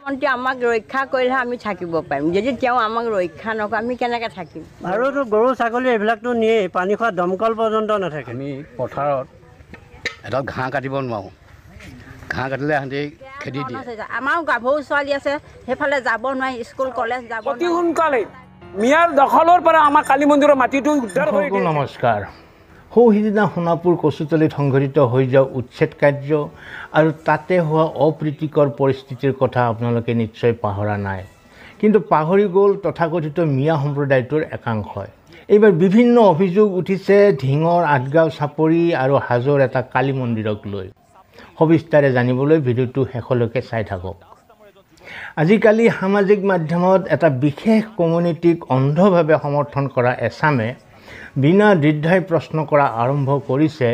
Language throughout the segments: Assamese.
আমাক ৰক্ষা কৰিলে আমি থাকিব পাৰিম, যদি তেওঁ আমাক ৰক্ষা নকৰে আমি কেনেকৈ থাকিম। আৰুতো গৰু ছাগলী এইবিলাকতো নিয়েই, পানী খোৱা দমকল পৰ্যন্ত নাথাকে। আমি পথাৰত এডাল ঘাঁহ কাটিব নোৱাৰোঁ, ঘাঁহ কাটিলে সিহঁতি খেদি দিয়ে। আমাৰো গাভৰু ছোৱালী আছে, সেইফালে যাব নোৱাৰি, স্কুল কলেজ যাব অতি সোনকালে মিয়াৰ দখলৰ পৰা আমাৰ কালী মন্দিৰৰ মাটিটো উদ্ধাৰ কৰি দিয়ে। নমস্কাৰ। সৌ-সিদিনা সোণাপুৰ কচুতলিত সংঘটিত হৈ যোৱা উচ্ছেদ কাৰ্য আৰু তাতে হোৱা অপ্ৰীতিকৰ পৰিস্থিতিৰ কথা আপোনালোকে নিশ্চয় পাহৰা নাই, কিন্তু পাহৰি গ'ল তথাকথিত মিয়া সম্প্ৰদায়টোৰ একাংশই। এইবাৰ বিভিন্ন অভিযোগ উঠিছে ঢিঙৰ আঠগাঁও চাপৰি আৰু হাজোৰ এটা কালী মন্দিৰক লৈ। সবিস্তাৰে জানিবলৈ ভিডিঅ'টো শেষলৈকে চাই থাকক। আজিকালি সামাজিক মাধ্যমত এটা বিশেষ কমিউনিটিক অন্ধভাৱে সমৰ্থন কৰা এছামে বিনা দ্বিধাই প্ৰশ্ন কৰা আৰম্ভ কৰিছে,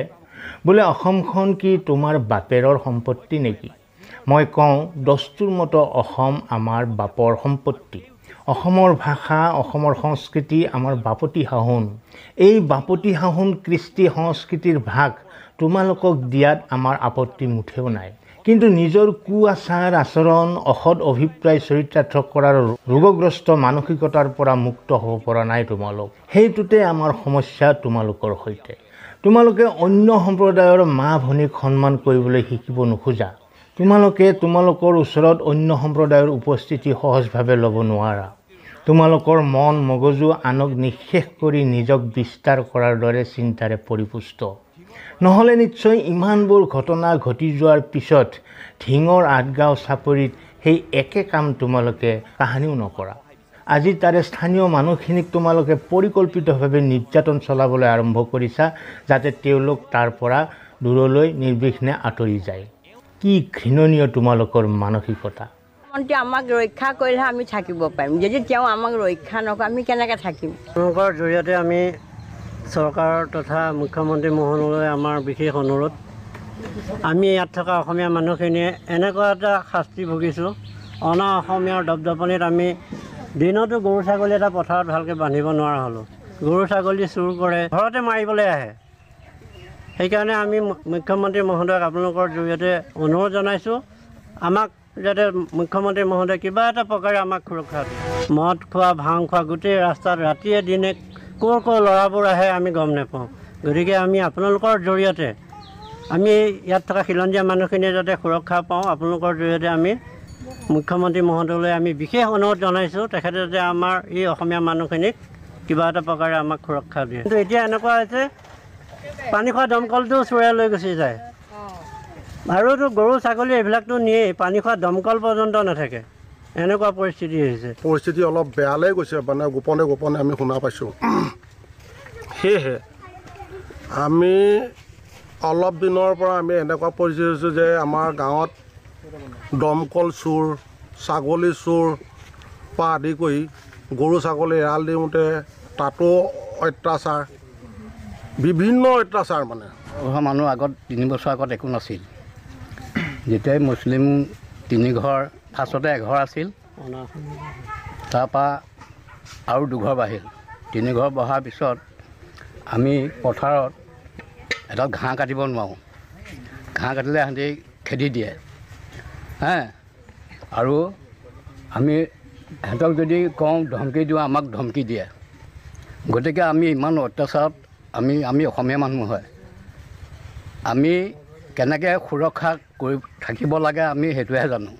বোলে অসমখন কি তোমাৰ বাপেৰৰ সম্পত্তি নেকি? মই কওঁ, দস্তুৰ মতো অসম আমাৰ বাপৰ সম্পত্তি। অসমৰ ভাষা, অসমৰ সংস্কৃতি আমাৰ বাপতি সাহোন। এই বাপতি সাহোন কৃষ্টি সংস্কৃতিৰ ভাগ তোমালোকক দিয়াত আমাৰ আপত্তি মুঠেও নাই, কিন্তু নিজৰ কুআচাৰ আচৰণ, অসৎ অভিপ্ৰায় চৰিতাৰ্থ কৰাৰ ৰোগগ্ৰস্ত মানসিকতাৰ পৰা মুক্ত হ'ব পৰা নাই তোমালোক। সেইটোতে আমাৰ সমস্যা তোমালোকৰ সৈতে। তোমালোকে অন্য সম্প্ৰদায়ৰ মা ভনীক সন্মান কৰিবলৈ শিকিব নোখোজা। তোমালোকে তোমালোকৰ ওচৰত অন্য সম্প্ৰদায়ৰ উপস্থিতি সহজভাৱে ল'ব নোৱাৰা। তোমালোকৰ মন মগজু আনক নিঃশেষ কৰি নিজক বিস্তাৰ কৰাৰ দৰে চিন্তাৰে পৰিপুষ্ট। নহ'লে নিশ্চয় ইমানবোৰ ঘটনা ঘটি যোৱাৰ পিছত ঢিঙৰ আঠগাঁও চাপৰিত সেই একে কাম তোমালোকে কাহানিও নকৰা। আজি তাৰে স্থানীয় মানুহখিনিক তোমালোকে পৰিকল্পিতভাৱে নিৰ্যাতন চলাবলৈ আৰম্ভ কৰিছা, যাতে তেওঁলোক তাৰ পৰা দূৰলৈ নিৰ্বিঘ্নে আঁতৰি যায়। কি ঘৃণনীয় তোমালোকৰ মানসিকতা। আমাক ৰক্ষা কৰিলে আমি থাকিব পাৰিম, যদি তেওঁ আমাক ৰক্ষা নকৰে আমি কেনেকৈ থাকিম। আপোনালোকৰ জৰিয়তে আমি চৰকাৰ তথা মুখ্যমন্ত্ৰী মহোদয়লৈ আমাৰ বিশেষ অনুৰোধ, আমি ইয়াত থকা অসমীয়া মানুহখিনিয়ে এনেকুৱা এটা শাস্তি ভুগিছোঁ, অনা অসমীয়াৰ দপদপনিত আমি দিনতো গৰু ছাগলী এটা পথাৰত ভালকৈ বান্ধিব নোৱাৰা হ'লোঁ। গৰু ছাগলী চুৰ কৰে, ঘৰতে মাৰিবলৈ আহে। সেইকাৰণে আমি মুখ্যমন্ত্ৰী মহোদয়ক আপোনালোকৰ জৰিয়তে অনুৰোধ জনাইছোঁ, আমাক যাতে মুখ্যমন্ত্ৰী মহোদয়ে কিবা এটা প্ৰকাৰে আমাক সুৰক্ষা দিয়ে। মদ খোৱা, ভাং খোৱা, গোটেই ৰাস্তাত ৰাতিয়ে দিনে ক'ৰ ল'ৰাবোৰ আহে আমি গম নাপাওঁ। গতিকে আমি আপোনালোকৰ জৰিয়তে আমি ইয়াত থকা খিলঞ্জীয়া মানুহখিনিয়ে যাতে সুৰক্ষা পাওঁ, আপোনালোকৰ জৰিয়তে আমি মুখ্যমন্ত্ৰী মহোদয়লৈ আমি বিশেষ অনুৰোধ জনাইছোঁ, তেখেতে যাতে আমাৰ এই অসমীয়া মানুহখিনিক কিবা এটা প্ৰকাৰে আমাক সুৰক্ষা দিয়ে। কিন্তু এতিয়া এনেকুৱা হৈছে, পানী খোৱা দমকলটো চোৰে লৈ গুচি যায়, আৰুতো গৰু ছাগলী এইবিলাকতো নিয়েই, পানী খোৱা দমকল পৰ্যন্ত নাথাকে। এনেকুৱা পৰিস্থিতি হৈছে। পৰিস্থিতি অলপ বেয়ালৈ গৈছে, মানে গোপনে গোপনে আমি শুনা পাইছোঁ। সেয়েহে আমি অলপ দিনৰ পৰা আমি এনেকুৱা পৰিস্থিতি হৈছোঁ যে আমাৰ গাঁৱত দমকল চোৰ, ছাগলী চোৰ পৰা আদি কৰি গৰু ছাগলী এৰাল দিওঁতে তাতো অত্যাচাৰ, বিভিন্ন অত্যাচাৰ। মানে মানুহ আগত 3 বছৰ আগত একো নাছিল, যেতিয়াই মুছলিম 3 ঘৰ, ফাৰ্ষ্টতে এঘৰ আছিল, তাৰপৰা আৰু 2 ঘৰ বাঢ়িল। 3 ঘৰ বঢ়াৰ পিছত আমি পথাৰত এডাল ঘাঁহ কাটিব নোৱাৰোঁ, ঘাঁহ কাটিলে সিহঁতি খেদি দিয়ে। আৰু আমি সিহঁতক যদি কওঁ ধমকি দিওঁ, আমাক ধমকি দিয়ে। গতিকে আমি ইমান অত্যাচাৰত আমি অসমীয়া মানুহ হয়, আমি কেনেকৈ সুৰক্ষা কৰি থাকিব লাগে আমি সেইটোহে জানো।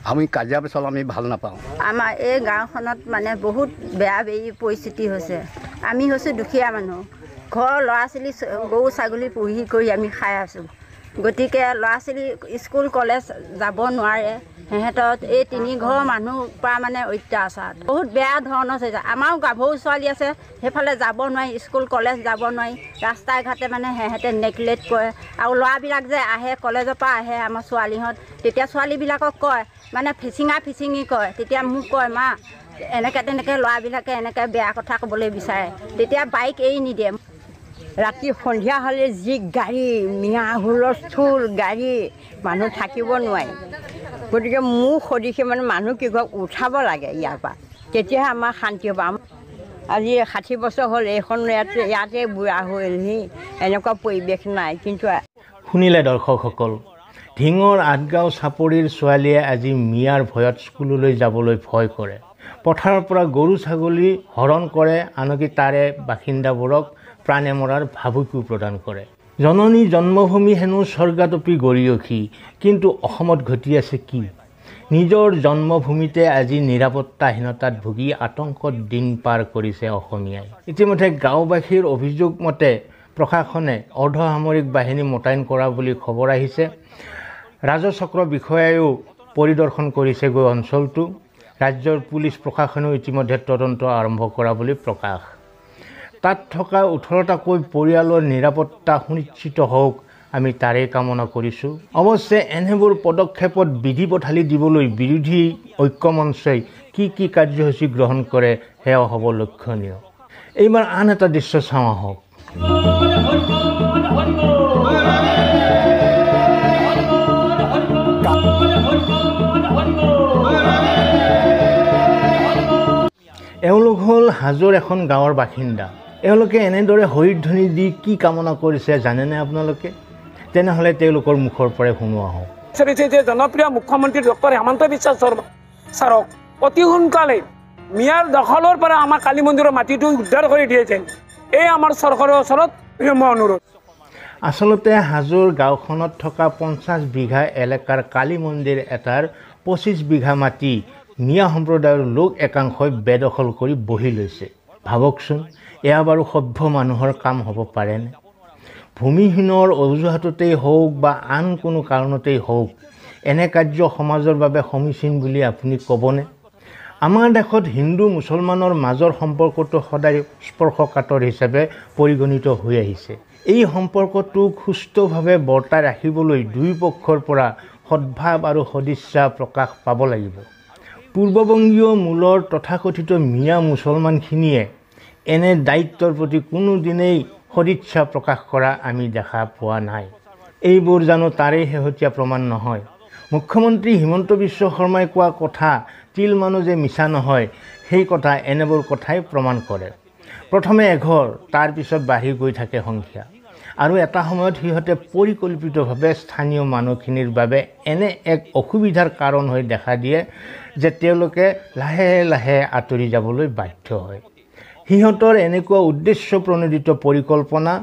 আমি কাজিয়া পেচাল আমি ভাল নাপাওঁ। আমাৰ এই গাঁওখনত মানে বহুত বেয়া পৰিস্থিতি হৈছে। আমি হৈছোঁ দুখীয়া মানুহ, ঘৰৰ ল'ৰা ছোৱালী গৰু ছাগলী পুহি কৰি আমি খাই আছোঁ। গতিকে ল'ৰা ছোৱালী স্কুল কলেজ যাব নোৱাৰে, সিহঁতত এই 3 ঘৰৰ মানুহৰ পৰা মানে অত্যাচাৰ বহুত বেয়া ধৰণৰ হৈছে। আমাৰো গাভৰু ছোৱালী আছে, সেইফালে যাব নোৱাৰি, স্কুল কলেজ যাব নোৱাৰি, ৰাস্তাই ঘাটে মানে সিহঁতে নেগলেক্ট কৰে। আৰু ল'ৰাবিলাক যে আহে কলেজৰ পৰা আহে আমাৰ ছোৱালীহঁত, তেতিয়া ছোৱালীবিলাকক কয় মানে ফিচিঙি কয়, তেতিয়া মোক কয় মা এনেকৈ তেনেকৈ ল'ৰাবিলাকে এনেকৈ বেয়া কথা ক'বলৈ বিচাৰে, তেতিয়া বাইক এৰি নিদিয়ে। ৰাতি সন্ধিয়া হ'লে যি গাড়ী, মিঞা হুলস্থুল গাড়ী, মানুহ থাকিব নোৱাৰে। গতিকে মোক সদিশে মানে মানুহ কি কয় উঠাব লাগে ইয়াৰ পৰা, তেতিয়াহে আমাৰ শান্তি হ'ব। আজি 60 বছৰ হ'ল এইখন ইয়াতে বুঢ়া হ'লহি, এনেকুৱা পৰিৱেশ নাই। কিন্তু শুনিলে দৰ্শকসকল, ঢিঙৰ আঠগাঁও চাপৰিৰ ছোৱালীয়ে আজি মিয়াৰ ভয়ত স্কুললৈ যাবলৈ ভয় কৰে। পথাৰৰ পৰা গৰু ছাগলী হৰণ কৰে, আনকি তাৰে বাসিন্দাবোৰক প্ৰাণে মৰাৰ ভাবুকিও প্ৰদান কৰে। জননী জন্মভূমি হেনো স্বৰ্গাতপি গৰিয়সী, কিন্তু অসমত ঘটি আছে কি? নিজৰ জন্মভূমিতে আজি নিৰাপত্তাহীনতাত ভুগি আতংকত দিন পাৰ কৰিছে অসমীয়াই। ইতিমধ্যে গাঁওবাসীৰ অভিযোগ মতে প্ৰশাসনে অৰ্ধসামৰিক বাহিনী মোতায়েন কৰা বুলি খবৰ আহিছে। ৰাজচক্ৰ বিষয়ায়ো পৰিদৰ্শন কৰিছে গৈ অঞ্চলটো। ৰাজ্যৰ পুলিচ প্ৰশাসনেও ইতিমধ্যে তদন্ত আৰম্ভ কৰা বুলি প্ৰকাশ। তাত থকা 18টাকৈ পৰিয়ালৰ নিৰাপত্তা সুনিশ্চিত হওক, আমি তাৰেই কামনা কৰিছোঁ। অৱশ্যে এনেবোৰ পদক্ষেপত বিধি পথালি দিবলৈ বিৰোধী ঐক্যমঞ্চই কি কাৰ্যসূচী গ্ৰহণ কৰে সেয়াও হ'ব লক্ষণীয়। এইবাৰ আন এটা দৃশ্য চাওঁ আহক। এওঁলোক হ'ল হাজোৰ এখন গাঁৱৰ বাসিন্দা। এওঁলোকে এনেদৰে হৰিধ্বনি দি কি কামনা কৰিছে জানেনে আপোনালোকে? তেনেহ'লে তেওঁলোকৰ মুখৰ পৰাই শুনো আহক। জনপ্ৰিয় মুখ্যমন্ত্ৰী ডক্টৰ হিমন্ত বিশ্ব শৰ্মা ছাৰক অতি সোনকালে মিয়াৰ দখলৰ পৰা আমাৰ কালী মন্দিৰৰ মাটিটো উদ্ধাৰ কৰি দিয়েছেন, এই আমাৰ চৰকাৰৰ ওচৰত মই অনুৰোধ। আচলতে হাজোৰ গাঁওখনত থকা 50 বিঘা এলেকাৰ কালী মন্দিৰ এটাৰ 25 বিঘা মাটি মিয়া সম্প্ৰদায়ৰ লোক একাংশই বেদখল কৰি বহি লৈছে। ভাবকচোন, এয়া বাৰু সভ্য মানুহৰ কাম হ'ব পাৰেনে? ভূমিহীনৰ অজুহাততেই হওক বা আন কোনো কাৰণতেই হওক, এনে কাৰ্য সমাজৰ বাবে সমীচীন বুলি আপুনি ক'বনে? আমাৰ দেশত হিন্দু মুছলমানৰ মাজৰ সম্পৰ্কটো সদায় স্পৰ্শকাতৰ হিচাপে পৰিগণিত হৈ আহিছে। এই সম্পৰ্কটোক সুস্থভাৱে বৰ্তাই ৰাখিবলৈ দুই পক্ষৰ পৰা সদ্ভাৱ আৰু সদিচ্ছা প্ৰকাশ পাব লাগিব। পূৰ্ববংগীয় মূলৰ তথাকথিত মিয়া মুছলমানখিনিয়ে এনে দায়িত্বৰ প্ৰতি কোনোদিনেই সদিচ্ছা প্ৰকাশ কৰা আমি দেখা পোৱা নাই। এইবোৰ জানো তাৰেই শেহতীয়া প্ৰমাণ নহয়? মুখ্যমন্ত্ৰী হিমন্ত বিশ্ব শৰ্মাই কোৱা কথা তিল মানুহ যে মিছা নহয়, সেই কথা এনেবোৰ কথাই প্ৰমাণ কৰে। প্ৰথমে এঘৰ, তাৰপিছত বাঢ়ি গৈ থাকে সংখ্যা, আৰু এটা সময়ত সিহঁতে পৰিকল্পিতভাৱে স্থানীয় মানুহখিনিৰ বাবে এনে এক অসুবিধাৰ কাৰণ হৈ দেখা দিয়ে যে তেওঁলোকে লাহে লাহে আঁতৰি যাবলৈ বাধ্য হয়। সিহঁতৰ এনেকুৱা উদ্দেশ্য প্ৰণোদিত পৰিকল্পনা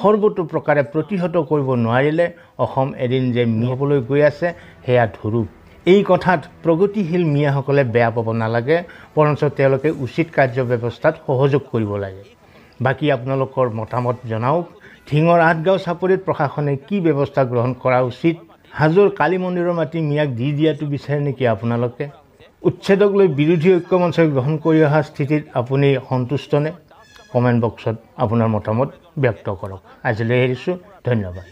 সৰ্বতো প্ৰকাৰে প্ৰতিহত কৰিব নোৱাৰিলে অসম এদিন যে মিয়া হ'বলৈ গৈ আছে সেয়া ধুৰুপ। এই কথাত প্ৰগতিশীল মিয়াসকলে বেয়া পাব নালাগে, বৰঞ্চ তেওঁলোকে উচিত কাৰ্য ব্যৱস্থাত সহযোগ কৰিব লাগে। বাকী আপোনালোকৰ মতামত জনাওক। ঢিঙৰ আঠগাঁও চাপৰিত প্ৰশাসনে কি ব্যৱস্থা গ্ৰহণ কৰা উচিত? হাজোৰ কালী মন্দিৰৰ মাটি মিয়াক দি দিয়াটো বিচাৰে নেকি আপোনালোকে? উচ্ছেদক লৈ বিৰোধী ঐক্যমঞ্চই গ্ৰহণ কৰি অহা স্থিতিত আপুনি সন্তুষ্টনে? কমেণ্ট বক্সত আপোনাৰ মতামত ব্যক্ত কৰক। আজিলৈ এৰিছোঁ, ধন্যবাদ।